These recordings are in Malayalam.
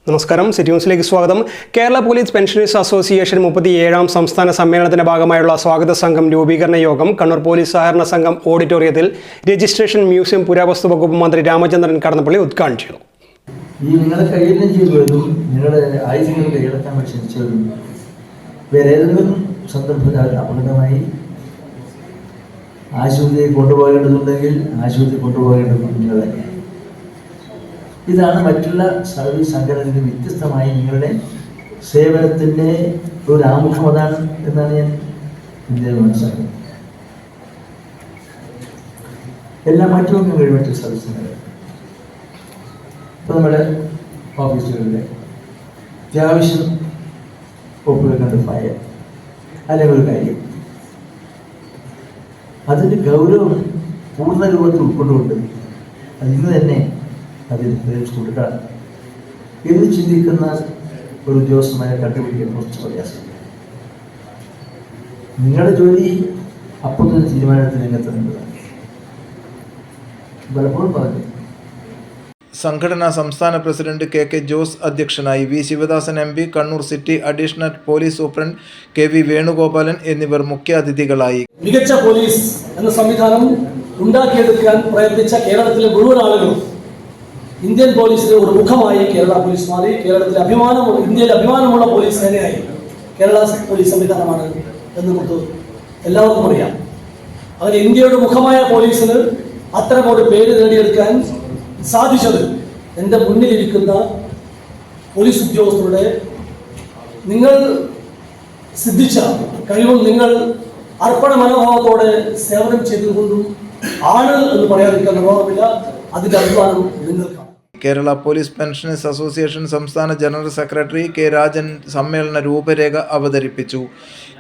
നമസ്കാരം, സിറ്റി ന്യൂസിലേക്ക് സ്വാഗതം. കേരള പോലീസ് പെൻഷനേഴ്സ് അസോസിയേഷൻ 37ാം സംസ്ഥാന സമ്മേളനത്തിന്റെ ഭാഗമായുള്ള സ്വാഗത സംഘം രൂപീകരണ യോഗം കണ്ണൂർ പോലീസ് സഹകരണ സംഘം ഓഡിറ്റോറിയത്തിൽ രജിസ്ട്രേഷൻ മ്യൂസിയം പുരാവസ്തു വകുപ്പ് മന്ത്രി രാമചന്ദ്രൻ കടന്നപ്പള്ളി ഉദ്ഘാടനം ചെയ്തു. നിങ്ങളെ കയ്യിലും ചെയ്തതും നിങ്ങളുടെ ആയുധങ്ങൾ കൈയടക്കാൻ ക്ഷണിച്ചതും വേറെ ഏതെങ്കിലും സന്ദർഭത്തിൽ അപകടമായി ആശുപത്രിയിൽ കൊണ്ടുപോകേണ്ടതുണ്ടെങ്കിൽ ആശുപത്രി കൊണ്ടുപോകേണ്ടത് നിങ്ങൾ തന്നെയാണ്. ഇതാണ് മറ്റുള്ള സർവീസ് സംഘടനയിൽ വ്യത്യസ്തമായി നിങ്ങളുടെ സേവനത്തിൻ്റെ ഒരു ആമുഖം അതാണ് എന്നാണ് ഞാൻ ഇന്ത്യയിൽ മനസ്സിലാക്കുന്നത്. എല്ലാം മാറ്റിവെക്കാൻ കഴിയും മറ്റു സർവീസ് സംഘടന. ഇപ്പോൾ നമ്മുടെ ഓഫീസുകളിലെ അത്യാവശ്യം ഒപ്പുവെക്കേണ്ട ഫയൽ അല്ലെങ്കിൽ ഒരു കാര്യം അതിൻ്റെ ഗൗരവം പൂർണ്ണ രൂപത്തിൽ ഉൾക്കൊണ്ടുകൊണ്ട് അത് ഇന്ന് തന്നെ അതിൽ കൊടുക്കാൻ എന്ന് ചിന്തിക്കുന്ന ഒരു ഉദ്യോഗസ്ഥന്മാരെ കണ്ടുപിടിക്കാൻ കുറച്ച് പ്രയാസമില്ല. നിങ്ങളുടെ ജോലി അപ്പോൾ തന്നെ തീരുമാനത്തിൽ രംഗത്തുന്നതാണ്. പലപ്പോഴും പറഞ്ഞു. സംഘടനാ സംസ്ഥാന പ്രസിഡന്റ് കെ ജോസ് അധ്യക്ഷനായി, V Sivadasan MP, Kannur city additional police superintendent KV Venugopalan എന്നിവർ മുഖ്യാതിഥികളായി. മികച്ച പോലീസ് എന്ന സംവിധാനം ഉണ്ടാക്കിയെടുക്കാൻ പ്രയത്നിച്ച കേരളത്തിലെ മുഴുവൻ ആളുകളും ഇന്ത്യൻ പോലീസിന്റെ ഒരു മുഖമായി കേരള പോലീസ് മാറി. കേരളത്തിലെ ഇന്ത്യയിൽ അഭിമാനമുള്ള പോലീസ് സേനയായി കേരള പോലീസ് സംവിധാനമാണ് എന്ന് നമുക്ക് എല്ലാവർക്കും അറിയാം. അങ്ങനെ ഇന്ത്യയുടെ മുഖമായ പോലീസിന് അത്തരം ഒരു പേര് നേടിയെടുക്കാൻ സാധിച്ചത് എൻ്റെ മുന്നിലിരിക്കുന്ന പോലീസ് ഉദ്യോഗസ്ഥരുടെ നിങ്ങൾ സിദ്ധിച്ച കഴിവും നിങ്ങൾ അർപ്പണ മനോഭാവത്തോടെ സേവനം ചെയ്തുകൊണ്ടും ആണ് എന്ന് പറയാതിരിക്കാൻ നിർവാഹമില്ല. അതിൻ്റെ അഭിമാനം നിങ്ങൾക്കാണ്. കേരള പോലീസ് പെൻഷനേഴ്സ് അസോസിയേഷൻ സംസ്ഥാന ജനറൽ സെക്രട്ടറി K രാജൻ സമ്മേളന രൂപരേഖ അവതരിപ്പിച്ചു.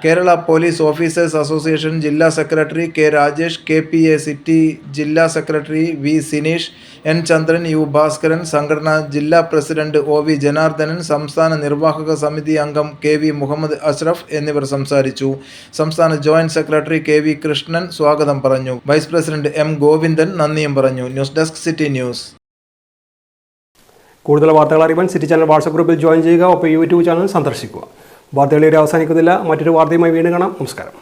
കേരള പോലീസ് ഓഫീസേഴ്സ് അസോസിയേഷൻ ജില്ലാ secretary K Rajesh, KPA city ജില്ലാ സെക്രട്ടറി V സിനീഷ്, N ചന്ദ്രൻ, U ഭാസ്കരൻ, സംഘടനാ ജില്ലാ പ്രസിഡന്റ് OV ജനാർദ്ദനൻ, സംസ്ഥാന നിർവാഹക സമിതി അംഗം KV മുഹമ്മദ് അഷ്റഫ് എന്നിവർ സംസാരിച്ചു. സംസ്ഥാന ജോയിന്റ് സെക്രട്ടറി KV കൃഷ്ണൻ സ്വാഗതം പറഞ്ഞു. വൈസ് പ്രസിഡന്റ് M ഗോവിന്ദൻ നന്ദിയും പറഞ്ഞു. News desk, city news. കൂടുതൽ വാർത്തകൾ അറിയാൻ സിറ്റി ചാനൽ വാട്സ്ആപ്പ് ഗ്രൂപ്പിൽ ജോയിൻ ചെയ്യുക. ഒപ്പം YouTube ചാനൽ സന്ദർശിക്കുക. വാർത്തകൾ അവസാനിക്കുന്നില്ല. മറ്റൊരു വാർത്തയുമായി വീണ്ടും കാണാം. നമസ്കാരം.